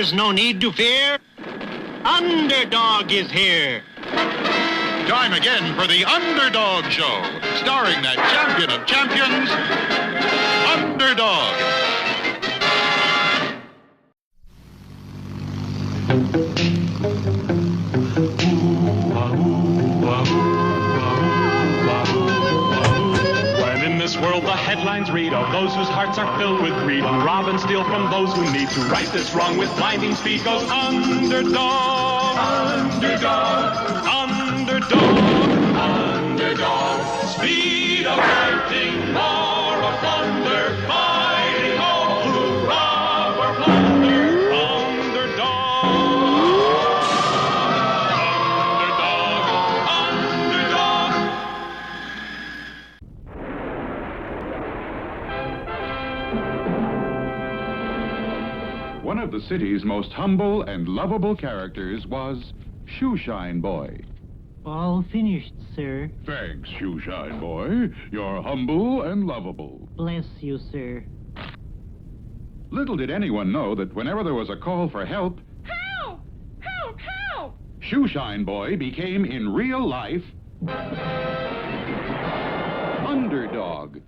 there's no need to fear. Underdog is here. Time again for the Underdog Show, starring that champion of champions, Underdog. When in this world the headlines read of those whose hearts are filled with greed, who rob and steal from those who need to right this wrong with blinding speed, goes underdog, underdog, underdog, underdog. Speed of lightning, roar of thunder, fighting all who rob or plunder. Underdog, underdog, underdog. One of the city's most humble and lovable characters was Shoeshine Boy. All finished, sir. Thanks, Shoeshine Boy. You're humble and lovable. Bless you, sir. Little did anyone know that whenever there was a call for help, Help! Help! Help! Shoeshine Boy became, in real life, Underdog.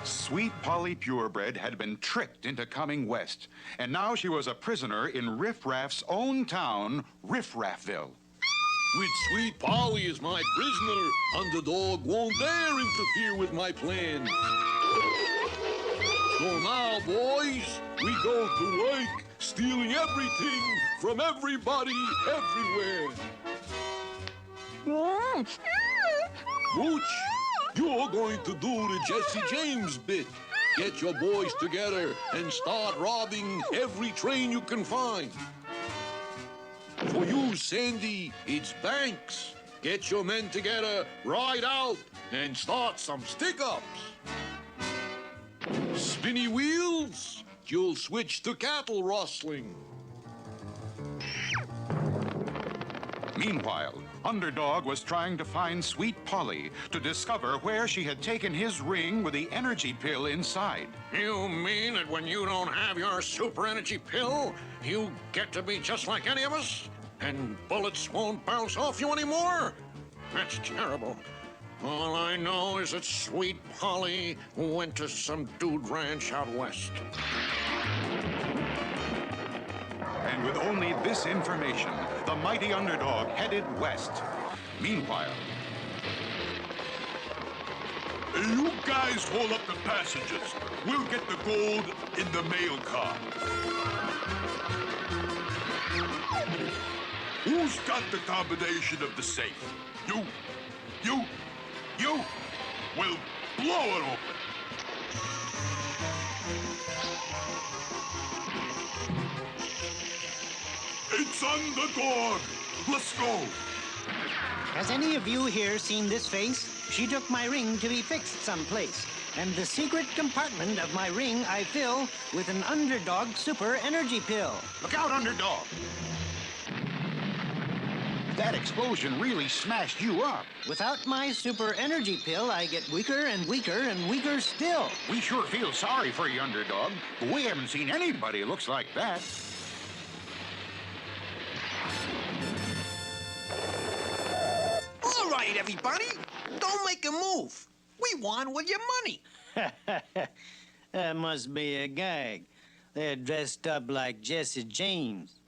Sweet Polly Purebred had been tricked into coming west, and now she was a prisoner in Riffraff's own town, Riffraffville. With Sweet Polly as my prisoner, Underdog won't dare interfere with my plan. So now, boys, we go to work, stealing everything from everybody, everywhere. Mooch, you're going to do the Jesse James bit. Get your boys together and start robbing every train you can find. For you, Sandy, it's banks. Get your men together, ride out, and start some stick-ups. Spinny wheels, you'll switch to cattle rustling. Meanwhile, Underdog was trying to find Sweet Polly to discover where she had taken his ring with the energy pill inside. You mean that when you don't have your super energy pill, you get to be just like any of us? And bullets won't bounce off you anymore? That's terrible. All I know is that Sweet Polly went to some dude ranch out west. And with only this information, the mighty Underdog headed west. Meanwhile, You guys hold up the passengers. We'll get the gold in the mail car. Who's got the combination of the safe? You. We'll blow it open. It's Underdog. Let's go. Has any of you here seen this face? She took my ring to be fixed someplace. And the secret compartment of my ring I fill with an Underdog super energy pill. look out, Underdog! That explosion really smashed you up. Without my super energy pill, I get weaker and weaker and weaker still. We sure feel sorry for you, Underdog, but we haven't seen anybody who looks like that. All right, everybody, don't make a move. We want all your money. That must be a gag. They're dressed up like Jesse James.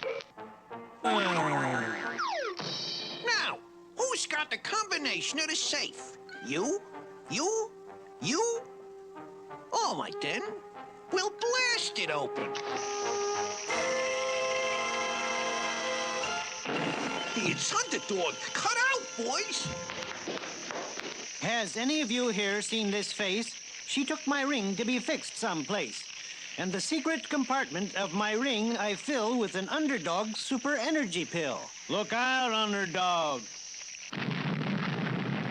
Now, who's got the combination of the safe? You? All right, then. We'll blast it open. It's Underdog. Cut out, boys. Has any of you here seen this face? She took my ring to be fixed someplace. And the secret compartment of my ring I fill with an Underdog super energy pill. Look out, Underdog.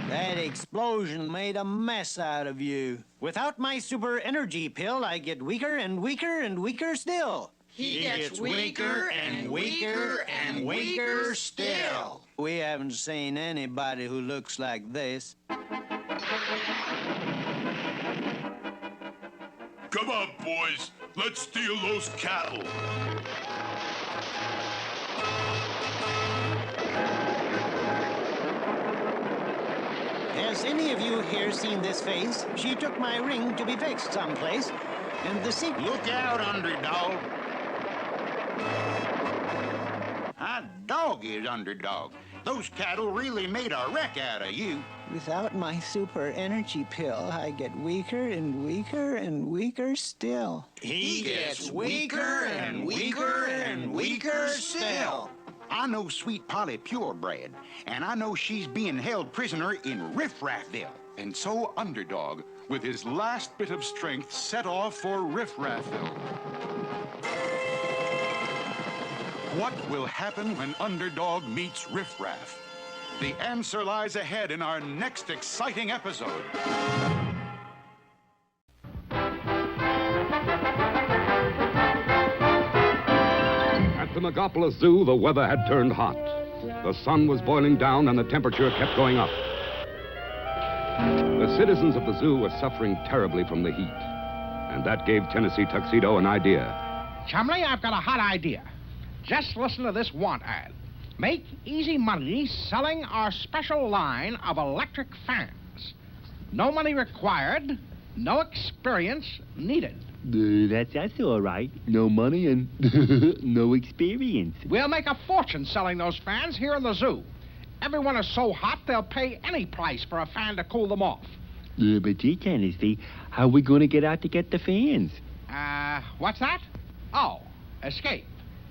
That explosion made a mess out of you. Without my super energy pill, I get weaker and weaker and weaker still. He gets weaker and weaker and weaker still. We haven't seen anybody who looks like this. Come on, boys. Let's steal those cattle. Has any of you here seen this face? She took my ring to be fixed someplace, and the secret... Look out, underdog. Hot dog is underdog. Those cattle really made a wreck out of you. Without my super energy pill, I get weaker and weaker and weaker still. He gets weaker and weaker and weaker still. I know Sweet Polly purebred, and I know she's being held prisoner in Riffraffville. And so Underdog, with his last bit of strength, set off for Riffraffville. What will happen when Underdog meets Riffraff? The answer lies ahead in our next exciting episode. At the Megapolis Zoo, the weather had turned hot. The sun was boiling down and the temperature kept going up. The citizens of the zoo were suffering terribly from the heat. And that gave Tennessee Tuxedo an idea. Chumley, I've got a hot idea. Just listen to this want ad. Make easy money selling our special line of electric fans. No money required, no experience needed. That's all right. No money and no experience. We'll make a fortune selling those fans here in the zoo. Everyone is so hot they'll pay any price for a fan to cool them off. But gee, Tennessee, how are we going to get out to get the fans? What's that? Oh, escape.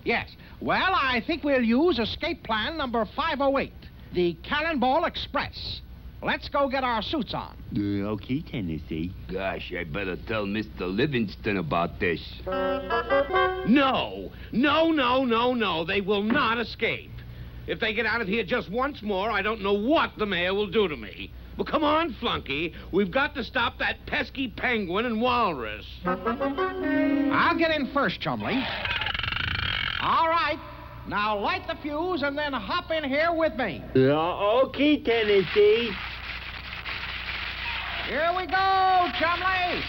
Yes. Well, I think we'll use escape plan number 508, the Cannonball Express. Let's go get our suits on. Okay, Tennessee. Gosh, I better tell Mr. Livingston about this. No. They will not escape. If they get out of here just once more, I don't know what the mayor will do to me. Well, come on, Flunky. We've got to stop that pesky penguin and walrus. I'll get in first, Chumley. All right. Now light the fuse and then hop in here with me. Okay, Tennessee. Here we go, Chumley.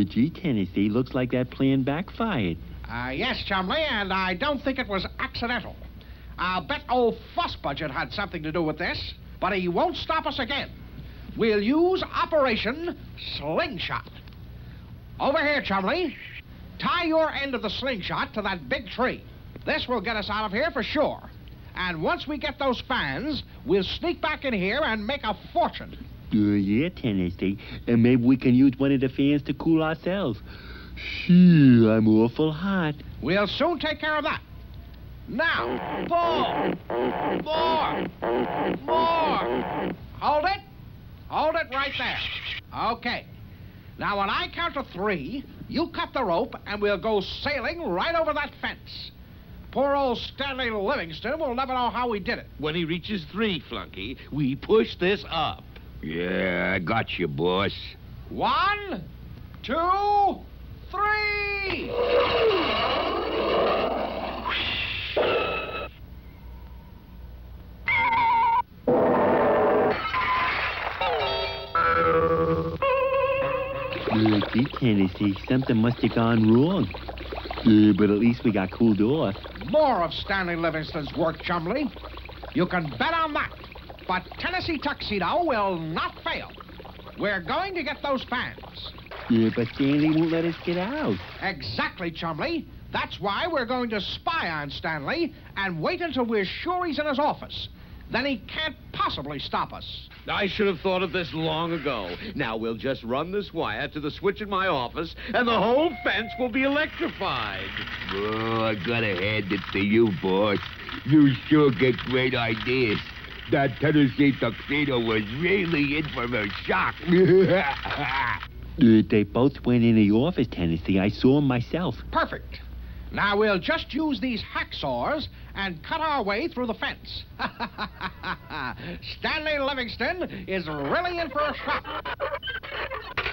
Gee, Tennessee, looks like that plan backfired. Yes, Chumley, and I don't think it was accidental. I'll bet old Fuss Budget had something to do with this, but he won't stop us again. We'll use Operation Slingshot. Over here, Chumley. Tie your end of the slingshot to that big tree. This will get us out of here for sure. And once we get those fans, we'll sneak back in here and make a fortune. Yeah, Tennessee. And maybe we can use one of the fans to cool ourselves. Shoo, I'm awful hot. We'll soon take care of that. Now, pull. More. Hold it. Hold it right there. Okay. Now, when I count to 3, you cut the rope, and we'll go sailing right over that fence. Poor old Stanley Livingston will never know how we did it. When he reaches 3, Flunky, we push this up. Yeah, I got you, boss. 1, 2, 3! Gee, Tennessee, something must have gone wrong. But at least we got cooled off. More of Stanley Livingston's work, Chumley. You can bet on that. But Tennessee Tuxedo will not fail. We're going to get those fans. But Stanley won't let us get out. Exactly, Chumley. That's why we're going to spy on Stanley and wait until we're sure he's in his office. Then he can't possibly stop us. I should have thought of this long ago. Now we'll just run this wire to the switch in my office, and the whole fence will be electrified. Oh, I gotta hand it to you, boss. You sure get great ideas. That Tennessee Tuxedo was really in for a shock. They both went in the office, Tennessee. I saw them myself. Perfect. Now we'll just use these hacksaws and cut our way through the fence. Stanley Livingston is really in for a shock.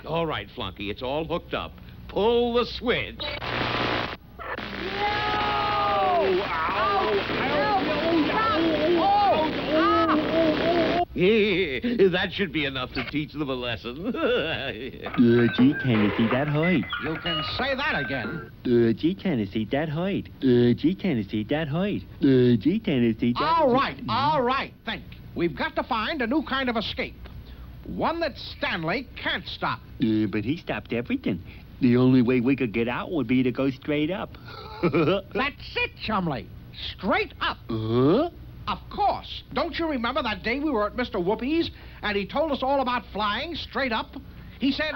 All right, Flunky, it's all hooked up. Pull the switch. No! That should be enough to teach them a lesson. Gee, Tennessee, that hurt. You can say that again. Gee, Tennessee, that hurt. Gee, Tennessee, that hurt. Gee, Tennessee, that... All right, think. We've got to find a new kind of escape. One that Stanley can't stop. But he stopped everything. The only way we could get out would be to go straight up. That's it, Chumley. Straight up. Of course. Don't you remember that day we were at Mr. Whoopi's and he told us all about flying straight up? He said...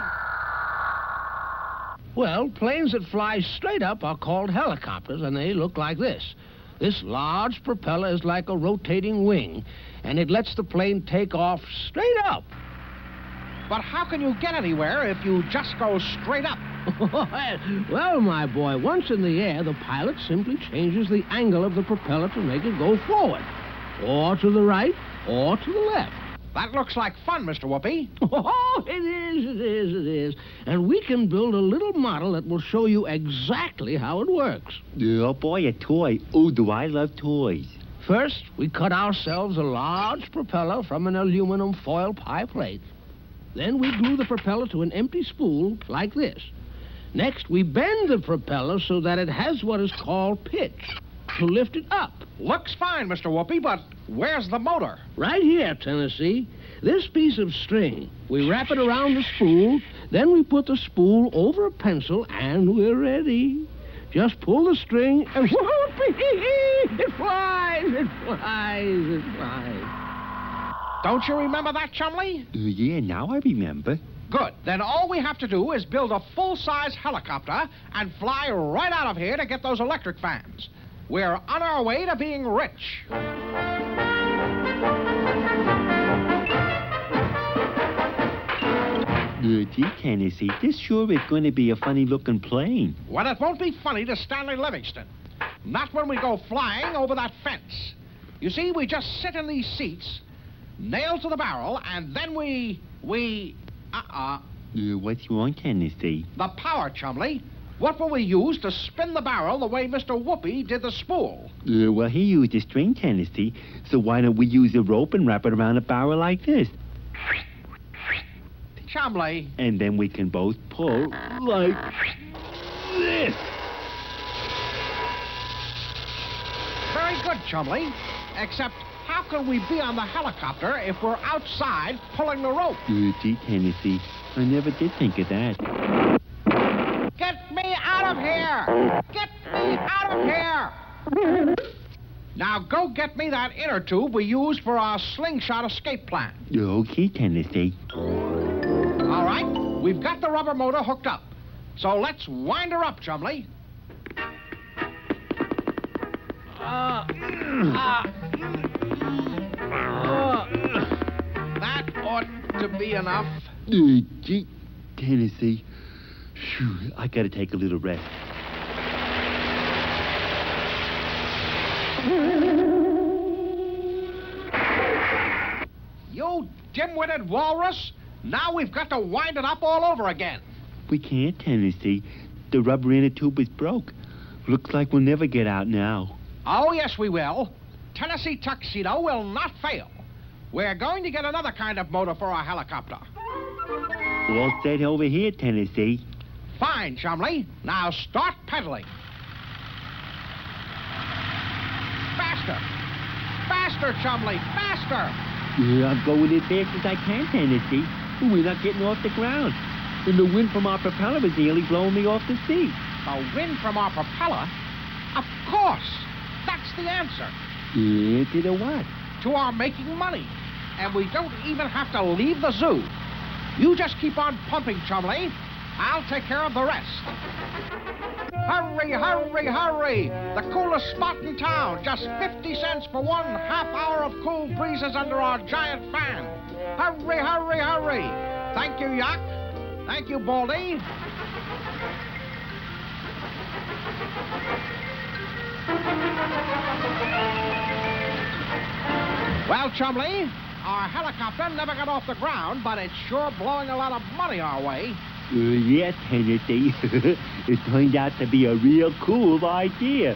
Well, planes that fly straight up are called helicopters, and they look like this. This large propeller is like a rotating wing, and it lets the plane take off straight up. But how can you get anywhere if you just go straight up? Well, my boy, once in the air, the pilot simply changes the angle of the propeller to make it go forward, or to the right, or to the left. That looks like fun, Mr. Whoopi. Oh, it is. And we can build a little model that will show you exactly how it works. Oh, boy, a toy. Oh, do I love toys. First, we cut ourselves a large propeller from an aluminum foil pie plate. Then we glue the propeller to an empty spool like this. Next, we bend the propeller so that it has what is called pitch to lift it up. Looks fine, Mr. Whoopi, but where's the motor? Right here, Tennessee. This piece of string. We wrap it around the spool, then we put the spool over a pencil, and we're ready. Just pull the string, and whoopee! It flies, it flies, it flies. Don't you remember that, Chumley? Yeah, now I remember. Good. Then all we have to do is build a full-size helicopter and fly right out of here to get those electric fans. We're on our way to being rich. Gee, Tennessee, this sure is going to be a funny-looking plane. Well, it won't be funny to Stanley Livingston. Not when we go flying over that fence. You see, we just sit in these seats, nailed to the barrel, and then we... What's wrong, Tennessee? The power, Chumley. What will we use to spin the barrel the way Mr. Whoopi did the spool? Well, he used a string, Tennessee, so why don't we use a rope and wrap it around a barrel like this? Chumley. And then we can both pull like this. Very good, Chumley. Except, how can we be on the helicopter if we're outside pulling the rope? Gee, Tennessee, I never did think of that. Get me out of here! Get me out of here! Now go get me that inner tube we used for our slingshot escape plan. Okay, Tennessee. All right, we've got the rubber motor hooked up. So let's wind her up, Chumley. That ought to be enough. Gee, Tennessee. Phew, I gotta take a little rest. You dim-witted walrus! Now we've got to wind it up all over again. We can't, Tennessee. The rubber inner tube is broke. Looks like we'll never get out now. Oh, yes, we will. Tennessee Tuxedo will not fail. We're going to get another kind of motor for our helicopter. All set over here, Tennessee. Fine, Chumley. Now start pedaling. Faster! Faster, Chumley! Faster! I'm going as fast as I can, Tennessee. We're not getting off the ground. And the wind from our propeller is nearly blowing me off the seat. The wind from our propeller? Of course! That's the answer. To the what? To our making money. And we don't even have to leave the zoo. You just keep on pumping, Chumley. I'll take care of the rest. Hurry, hurry, hurry! The coolest spot in town. Just 50 cents for 1 half hour of cool breezes under our giant fan. Hurry, hurry, hurry! Thank you, Yuck. Thank you, Baldy. Well, Chumley, our helicopter never got off the ground, but it's sure blowing a lot of money our way. Yes, Tennessee. It turned out to be a real cool idea.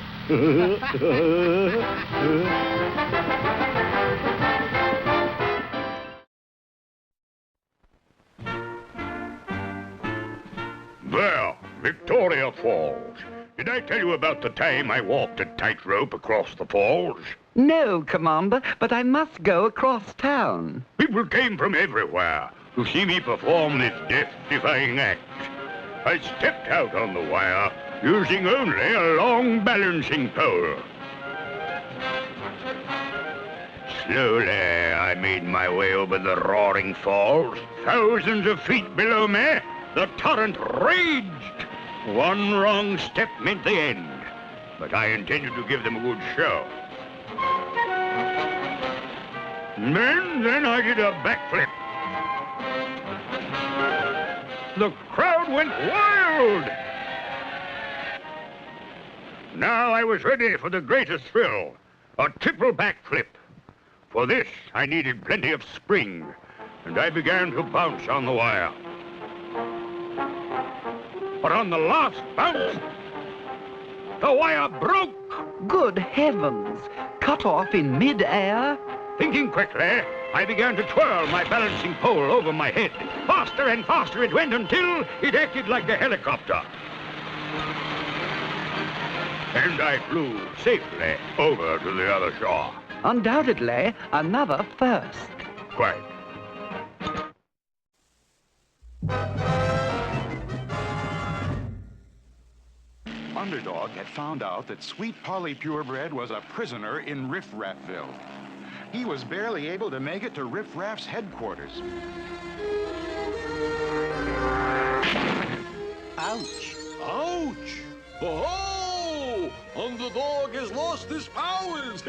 falls. Did I tell you about the time I walked a tightrope across the falls? No, Commander, but I must go across town. People came from everywhere to see me perform this death-defying act. I stepped out on the wire using only a long balancing pole. Slowly, I made my way over the roaring falls. Thousands of feet below me, the torrent raged. One wrong step meant the end, but I intended to give them a good show. Then I did a backflip. The crowd went wild. Now I was ready for the greatest thrill, a triple backflip. For this, I needed plenty of spring, and I began to bounce on the wire. But on the last bounce, the wire broke. Good heavens! Cut off in mid-air? Thinking quickly, I began to twirl my balancing pole over my head. Faster and faster it went until it acted like a helicopter. And I flew safely over to the other shore. Undoubtedly, another first. Quite. Underdog had found out that Sweet Polly Purebred was a prisoner in Riffraffville. He was barely able to make it to Riffraff's headquarters. Ouch. Ouch! Oh! Underdog has lost his powers!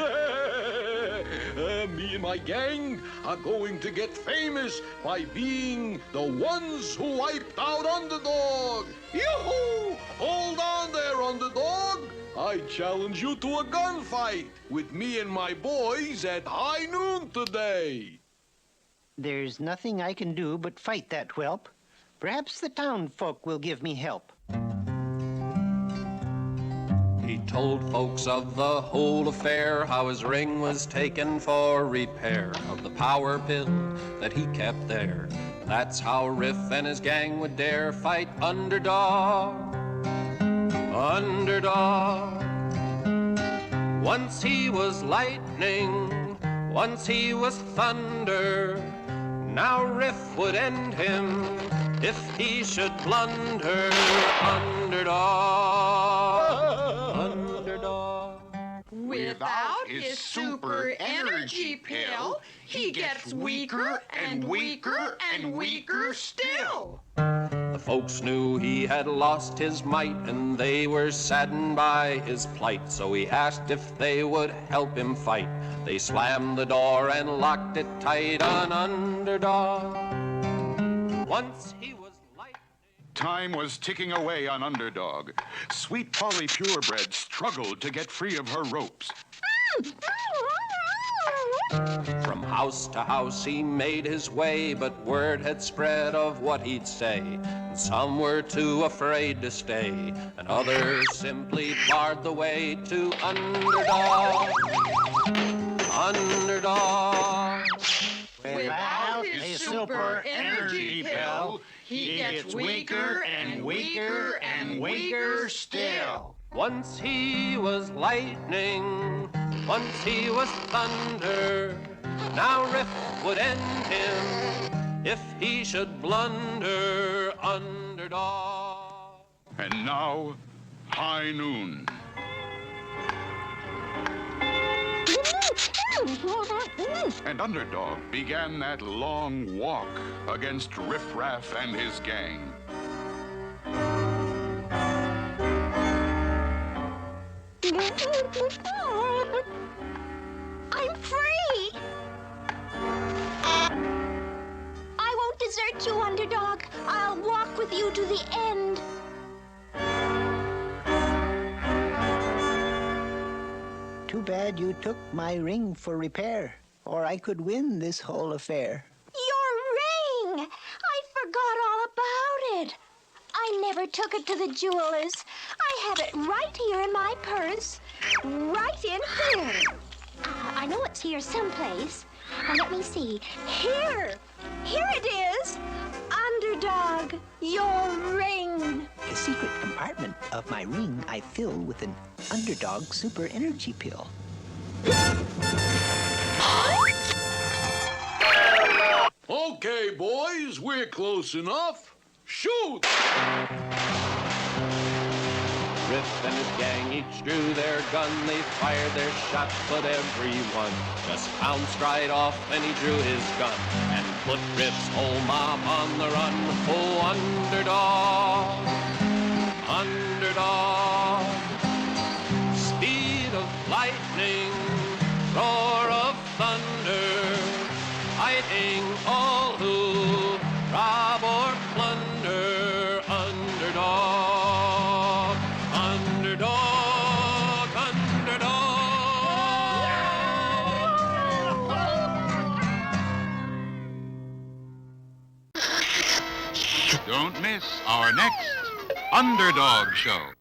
Me and my gang are going to get famous by being the ones who wiped out Underdog! Yoo-hoo! Hold on there, Underdog! I challenge you to a gunfight with me and my boys at high noon today! There's nothing I can do but fight that whelp. Perhaps the town folk will give me help. He told folks of the whole affair, how his ring was taken for repair of the power pill that he kept there. That's how Riff and his gang would dare fight Underdog. Underdog. Once he was lightning, once he was thunder. Now Riff would end him if he should blunder. Underdog. Underdog. Without his super energy pill, he gets weaker and weaker and weaker still. The folks knew he had lost his might, and they were saddened by his plight. So he asked if they would help him fight. They slammed the door and locked it tight on Underdog. Once he was Time was ticking away on Underdog. Sweet Polly Purebred struggled to get free of her ropes. From house to house he made his way, but word had spread of what he'd say. And some were too afraid to stay, and others simply barred the way to Underdog. Underdog. Without his super energy pill, he gets weaker and weaker and weaker still. Once he was lightning, once he was thunder. Now Riff would end him if he should blunder. Underdog. And now, high noon. And Underdog began that long walk against Riffraff and his gang. I'm free! I won't desert you, Underdog. I'll walk with you to the end. Too bad you took my ring for repair, or I could win this whole affair. Your ring! I forgot all about it. I never took it to the jeweler's. I have it right here in my purse. Right in here. I know it's here someplace. Let me see. Here! Here it is! Underdog, your ring. alone. The secret compartment of my ring I fill with an underdog super energy pill. Okay, boys, we're close enough. Shoot! Riff and his gang each drew their gun. They fired their shots, but everyone just bounced right off when he drew his gun and put Riff's whole mob on the run. Oh, underdog, underdog, speed of lightning, roar of thunder, fighting all who rob or plunder. Underdog, underdog, Don't miss our next Underdog Show.